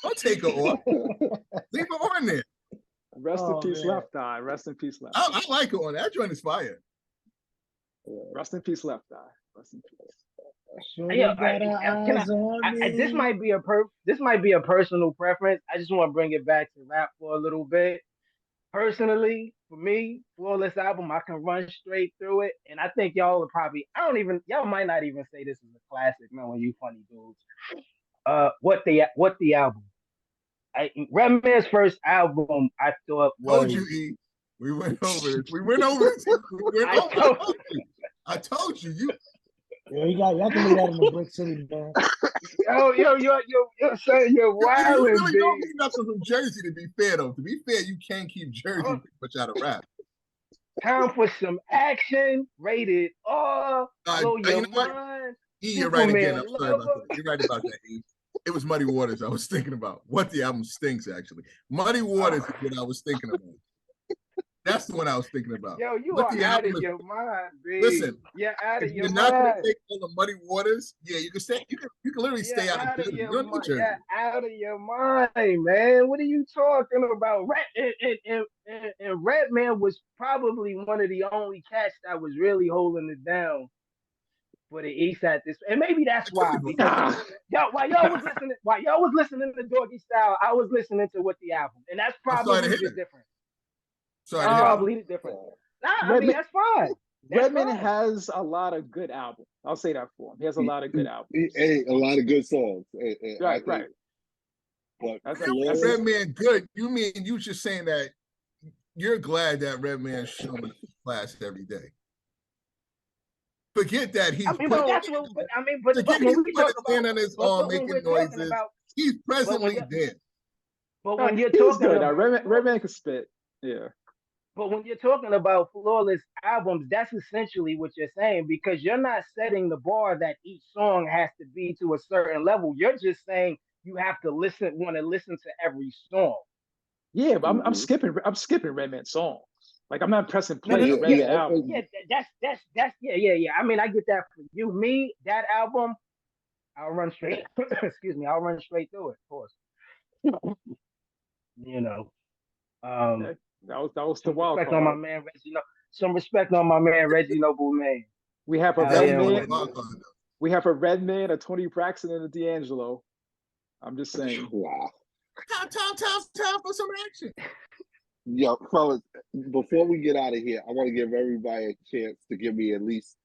Don't take her off. Leave her on there. Rest in peace, Left Eye. Rest in peace, Left Eye. I like her on that joint is fire. Rest in peace, Left Eye. Rest in peace. This might be a personal preference. I just want to bring it back to rap for a little bit. Personally, for me, flawless album, I can run straight through it, and I think y'all y'all might not even say this is a classic, knowing you funny dudes. What the album? Redman's first album, I thought was. Told you, E. We went over this. I told you. Yeah, y'all can leave that in the Brick City, man. You're saying you're wild. You really don't need nothing from Jersey to be fair, though. To be fair, you can't keep Jersey pretty much out of rap. Time for some action. Rated R. Blow your mind. E, you're right again. I'm sorry about that. You're right about that, E. It was Muddy Waters I was thinking about. What the album stinks, actually. Muddy Waters is what I was thinking about. That's the one I was thinking about. Yo, you What are the out album of is- your mind, B. Listen, You're out of if your you're not gonna mind. take all the muddy waters, yeah, you can stay. You can literally You're stay out of out of Jersey. your You're in New mind. Jersey. You're out of your mind, man. What are you talking about? And Redman was probably one of the only cats that was really holding it down for the East at this, and maybe that's why. Because while y'all was listening to Doggystyle, I was listening to What the Album, and that's I'm sorry to probably hear the that. difference. Sorry That's to hear that. probably the difference. Nah, I mean that's fine. That's Redman fine. has a lot of good albums. I'll say that for him. He has a lot of good albums. A lot of good songs. Right. But That's Redman good. You mean you just saying that you're glad that Redman's showing class every day. Forget that he's but that's what. But when we talk about, on his but arm when we're making talking noises, about, he's presently there. but when you're he's talking good. about Redman can spit. Yeah. But when you're talking about flawless albums, that's essentially what you're saying, because you're not setting the bar that each song has to be to a certain level. You're just saying you have to want to listen to every song. Yeah, but I'm skipping Redman songs. Like I'm not pressing play on Redman album. Yeah, that's yeah. I mean, I get that for you. Me, that album, I'll run straight. Excuse me, I'll run straight through it. Of course. You know. That was the some wild respect card. on my man Reggie. Some respect on my man Reggie Noble, man. We have a Redman. We have a Redman, a Tony Braxton, and a D'Angelo. I'm just saying. Wow. Time for some action. Yo, fellas, before we get out of here, I want to give everybody a chance to give me at least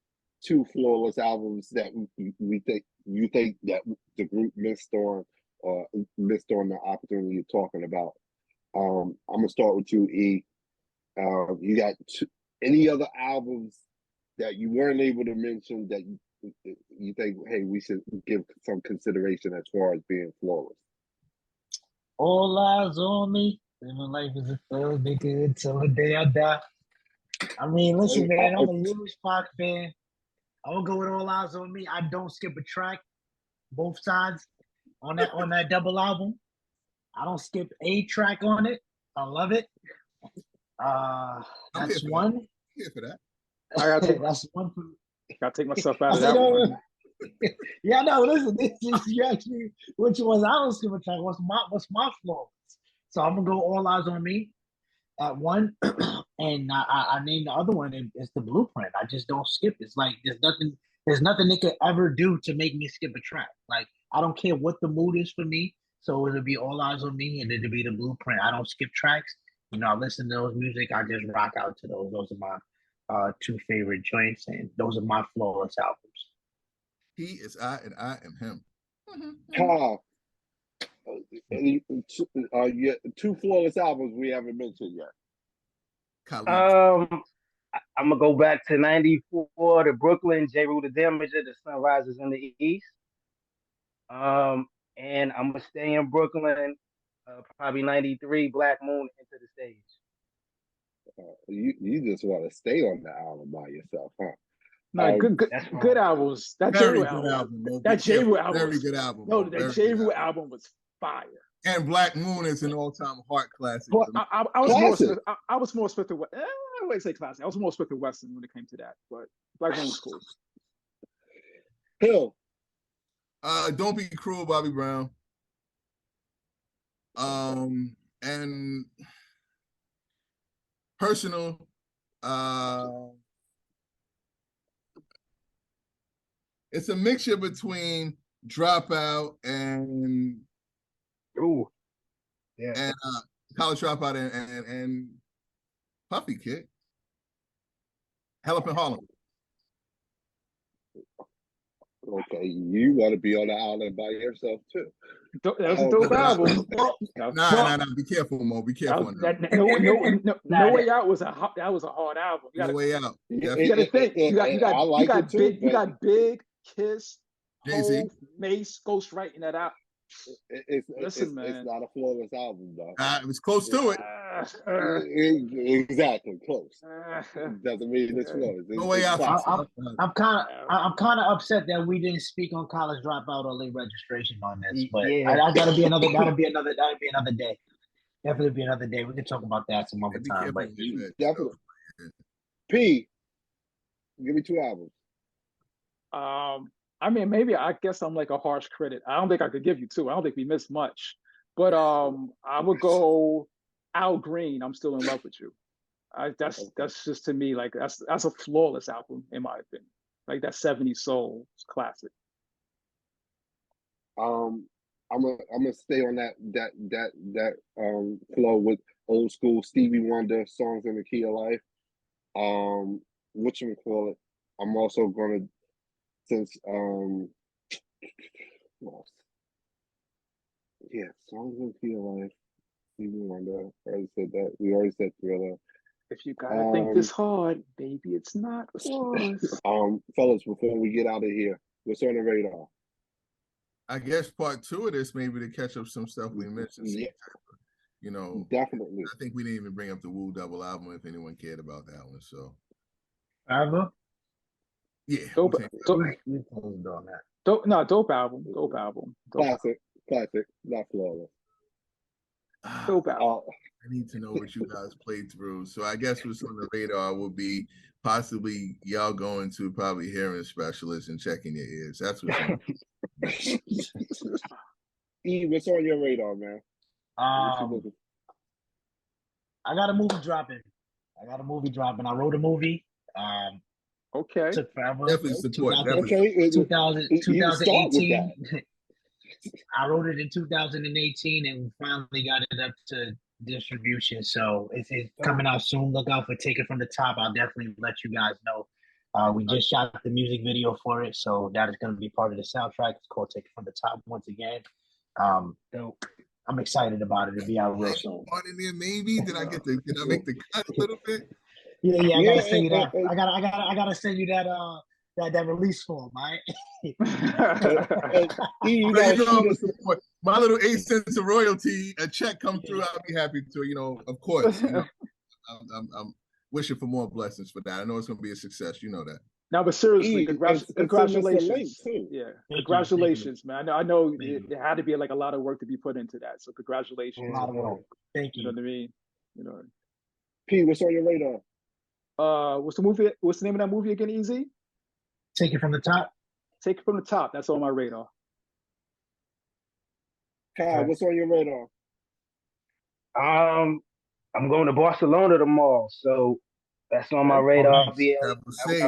2 flawless albums that you think that the group missed on or missed on the opportunity you're talking about. I'm gonna start with you, E. You got any other albums that you weren't able to mention that you think, hey, we should give some consideration as far as being flawless? All eyes on me. Living life is a thug, nigga, until the day I die. I mean, listen, man, I'm a huge Pac fan. I'm gonna go with All Eyes on Me. I don't skip a track, both sides on that double album. I don't skip a track on it. I love it. That's one. I'm here for that. That's one. Gotta take myself out of that one. Yeah, no, listen, this is you actually which ones I don't skip a track. What's my flaw? So I'm gonna go All Eyes on Me at one, and I named the other one. It's The Blueprint. I just don't skip. It's like there's nothing they could ever do to make me skip a track. Like I don't care what the mood is for me. So it'll be All Eyes on Me, and it'll be The Blueprint. I don't skip tracks. You know, I listen to those music. I just rock out to those. Those are my 2 favorite joints, and those are my flawless albums. He is I, and I am him. Carl, 2 flawless albums we haven't mentioned yet. I'm gonna go back to '94 to Brooklyn, J. Rue the Damager, The Sun Rises in the East. And I'm gonna stay in Brooklyn, probably '93, Black Moon, Into the Stage. You just want to stay on the album by yourself, huh? No, good albums. That J. Rue album. That J. Rue album. Very good album. No, that J. Rue album was fire. And Black Moon is an all-time heart classic. Well, I was more Smith and Wesson. I wouldn't say classic. I was more Smith and Wesson when it came to that. But Black Moon was cool. Hill. Don't Be Cruel, Bobby Brown. And Personal. It's a mixture between Dropout and College Dropout and Puffy Kid. Hell Up in Harlem. Okay, you want to be on the island by yourself too. That was a dope album. Nah. Be careful, Mo. Be careful. No Way Out was a hard album. No Way Out. You got to think. You got Big, Kiss, Jay-Z, Mace, Ghostwriting that out. Listen, man. It's not a flawless album, though. It was close to it. Exactly, close. Doesn't mean it's flawless. No Way Out. I'm kind of upset that we didn't speak on College Dropout or Late Registration on this, but I gotta be another day. definitely be another day. We can talk about that some other Be time. careful But with that Definitely. stuff. P, give me 2 albums. I mean, maybe I guess I'm like a harsh critic. I don't think I could give you 2. I don't think we missed much. But I would go Al Green. I'm Still in Love with You. That's just to me like that's a flawless album in my opinion. Like that 70s soul classic. I'm gonna stay on that flow with old school Stevie Wonder, Songs in the Key of Life. Whatchamacallit, I'm also gonna, since lost. Yeah, Songs in the Key of Life, Stevie Wonder. I already said that. We already said Thriller. If you gotta think this hard, baby, it's not yours. Fellas, before we get out of here, what's on the radar? I guess part 2 of this maybe to catch up some stuff we mentioned. Yeah. You know, Definitely. I think we didn't even bring up the Woo double album if anyone cared about that one. So, Forever? yeah, Dope album. Classic, not flawless. Dope album. I need to know what you guys played through. So I guess what's on the radar will be possibly y'all going to probably hearing specialists and checking your ears. That's what's on. E, what's on your radar, man? I got a movie dropping. I wrote a movie. Okay. Took forever. Definitely support. 2018. I wrote it in 2018 and we finally got it up to distribution. So it's coming out soon. Look out for Take It From the Top. I'll definitely let you guys know. We just shot the music video for it, so that is going to be part of the soundtrack. It's called Take It From the Top once again. I'm excited about it. It'll be out real soon. Part in there, maybe. Did I make the cut a little bit? Yeah, I gotta send you that. I gotta send you that release form, right? My little 8 cents of royalty, a check come through, I'll be happy to. Of course. I'm wishing for more blessings for that. I know it's gonna be a success. You know that. No, but seriously, congratulations. Yeah, congratulations, man. I know it had to be like a lot of work to be put into that. So congratulations. A lot of work. Thank you. You know what I mean? You know. P, what's on your radar? What's the movie? What's the name of that movie again? Easy. Take It From the Top. Take It From the Top. That's on my radar. Kyle, what's on your radar? I'm going to Barcelona tomorrow, so that's on my radar. I'll be out. Safe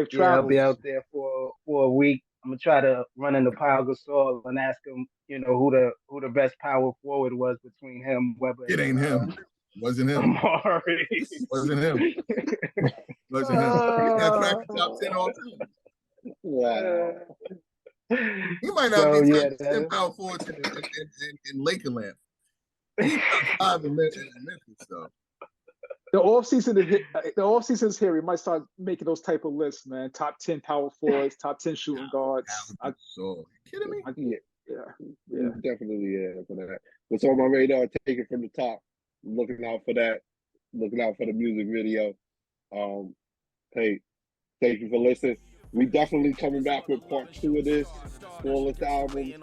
travels. Yeah, I'll be out there for a week. I'm gonna try to run into Pau Gasol and ask him, who the best power forward was between him, Webber. It ain't him. Wasn't him. Amari. Wasn't him. Wasn't him. That top 10 all time. Wow. He might not be top 10 power forwards in Lakerland. He's top 5 in Memphis, though. The off season is here. We might start making those type of lists, man. Top 10 power forwards, top 10 shooting guards. So, kidding me? Yeah, definitely. For that. What's on my radar? Take It From the Top. Looking out for that. Looking out for the music video. Hey, thank you for listening. We definitely coming back with part 2 of this flawless album.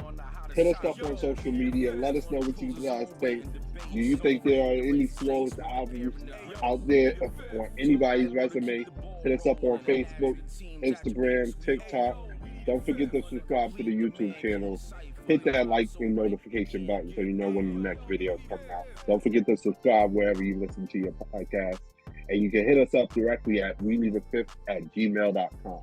Hit us up on social media. Let us know what you guys think. Do you think there are any flawless albums out there on anybody's resume? Hit us up on Facebook, Instagram, TikTok. Don't forget to subscribe to the YouTube channel. Hit that like and notification button so you know when the next video is coming out. Don't forget to subscribe wherever you listen to your podcast. And you can hit us up directly at weneedafifth@gmail.com.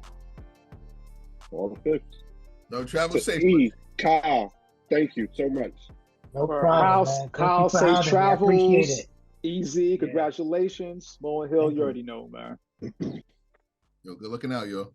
All the fifths. No, travel safe. Kyle, thank you so much. No problem, Kyle, safe travels. Easy, congratulations. Small Hill, you already know, man. Yo, good looking out, yo.